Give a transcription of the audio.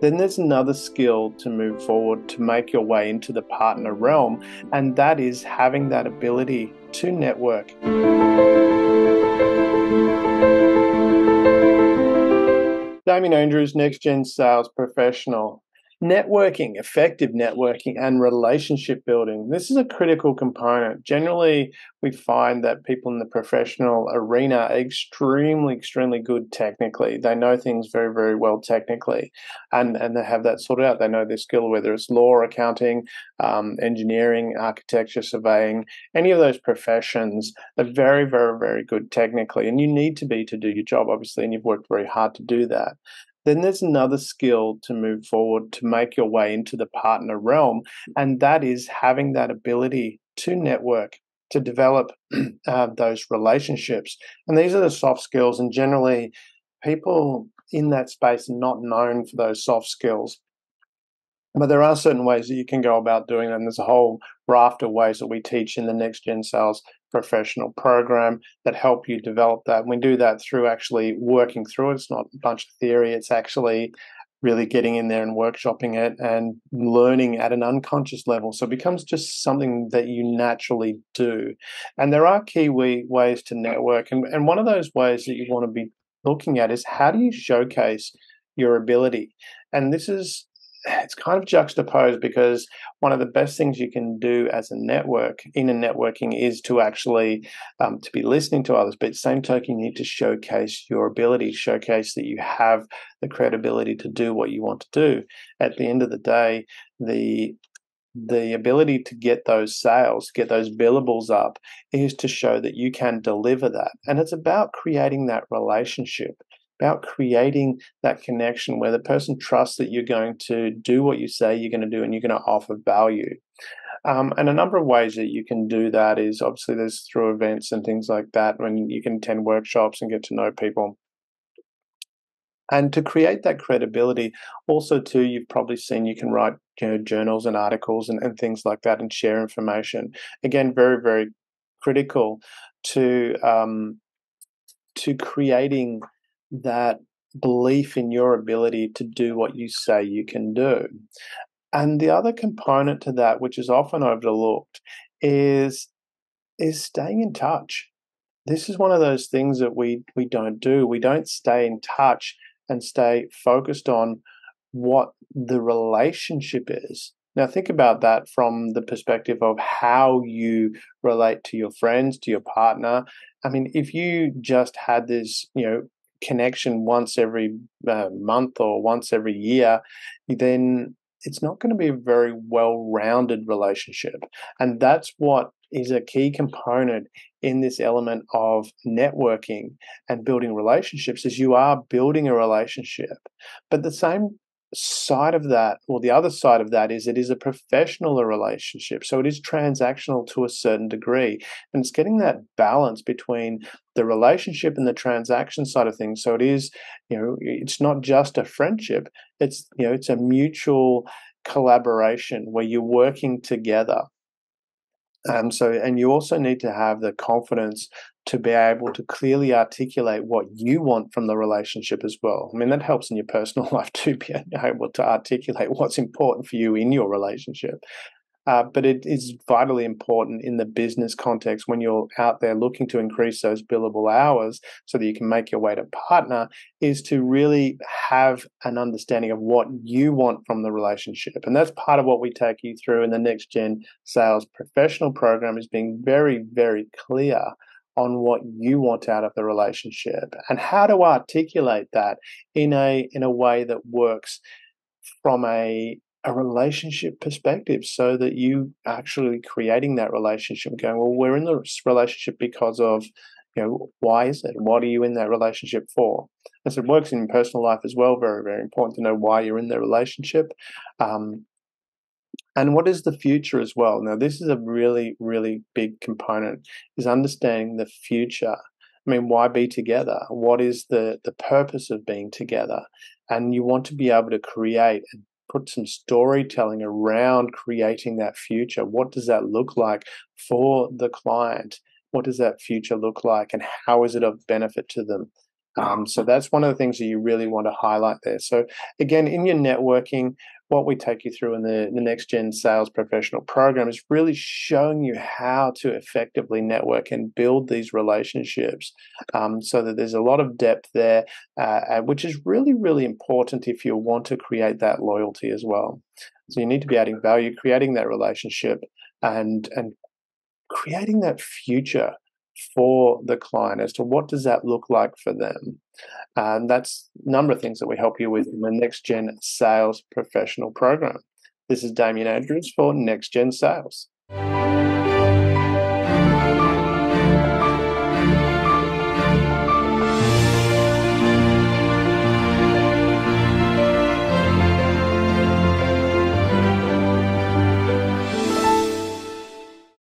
Then there's another skill to move forward to make your way into the partner realm, and that is having that ability to network. Damien Andrews, Next Gen Sales Professional. Networking, effective networking, and relationship building. This is a critical component. Generally, we find that people in the professional arena are extremely good technically. They know things very well technically, and they have that sorted out. They know their skill, whether it's law, accounting, engineering, architecture, surveying, any of those professions are very good technically, and you need to be to do your job, obviously, and you've worked very hard to do that. Then there's another skill to move forward to make your way into the partner realm, and that is having that ability to network, to develop those relationships. And these are the soft skills, and generally, people in that space are not known for those soft skills. But there are certain ways that you can go about doing them. There's a whole raft of ways that we teach in the Next Gen Sales Professional program that help you develop that. And we do that through actually working through it. It's not a bunch of theory. It's actually really getting in there and workshopping it and learning at an unconscious level. So it becomes just something that you naturally do. And there are key ways to network. And one of those ways that you want to be looking at is, how do you showcase your ability? And it's kind of juxtaposed, because one of the best things you can do as a network in a networking is to actually to be listening to others, but at the same token, you need to showcase your ability, showcase that you have the credibility to do what you want to do. At the end of the day, the ability to get those sales, get those billables up, is to show that you can deliver that. And it's about creating that relationship, about creating that connection where the person trusts that you're going to do what you say you're going to do, and you're going to offer value. And a number of ways that you can do that is, obviously, there's through events and things like that, when you can attend workshops and get to know people. And to create that credibility, also too, you've probably seen you can write journals and articles and things like that, and share information. Again, very critical to creating that belief in your ability to do what you say you can do. And the other component to that, which is often overlooked, is staying in touch. This is one of those things that we don't do. We don't stay in touch and stay focused on what the relationship is. Now, think about that from the perspective of how you relate to your friends, to your partner. I mean, if you just had this, connection once every month or once every year, then it's not going to be a very well-rounded relationship. And that's what is a key component in this element of networking and building relationships, is you are building a relationship. But the same side of that, or the other side of that, is it is a professional relationship. So it is transactional to a certain degree. And it's getting that balance between the relationship and the transaction side of things. So it is, it's not just a friendship. It's a mutual collaboration where you're working together. And you also need to have the confidence to be able to clearly articulate what you want from the relationship as well. I mean, that helps in your personal life too, be able to articulate what's important for you in your relationship. But it is vitally important in the business context when you're out there looking to increase those billable hours so that you can make your way to partner, is to really have an understanding of what you want from the relationship. And that's part of what we take you through in the Next Gen Sales Professional program, is being very clear on what you want out of the relationship and how to articulate that in a way that works from a relationship perspective, so that you actually creating that relationship and going, well, we're in this relationship because of, why is it? What are you in that relationship for? As it works in personal life as well, very important to know why you're in the relationship. And what is the future as well? Now, this is a really big component, is understanding the future. I mean, why be together? What is the purpose of being together? And you want to be able to create and put some storytelling around creating that future. What does that look like for the client? What does that future look like, and how is it of benefit to them? So that's one of the things that you really want to highlight there. So again, in your networking, what we take you through in the Next Gen Sales Professional program is really showing you how to effectively network and build these relationships, so that there's a lot of depth there, which is really, really important if you want to create that loyalty as well. So you need to be adding value, creating that relationship, and creating that future for the client as to what does that look like for them. And that's a number of things that we help you with in the Next Gen Sales Professional program. This is Damien Andrews for Next Gen Sales.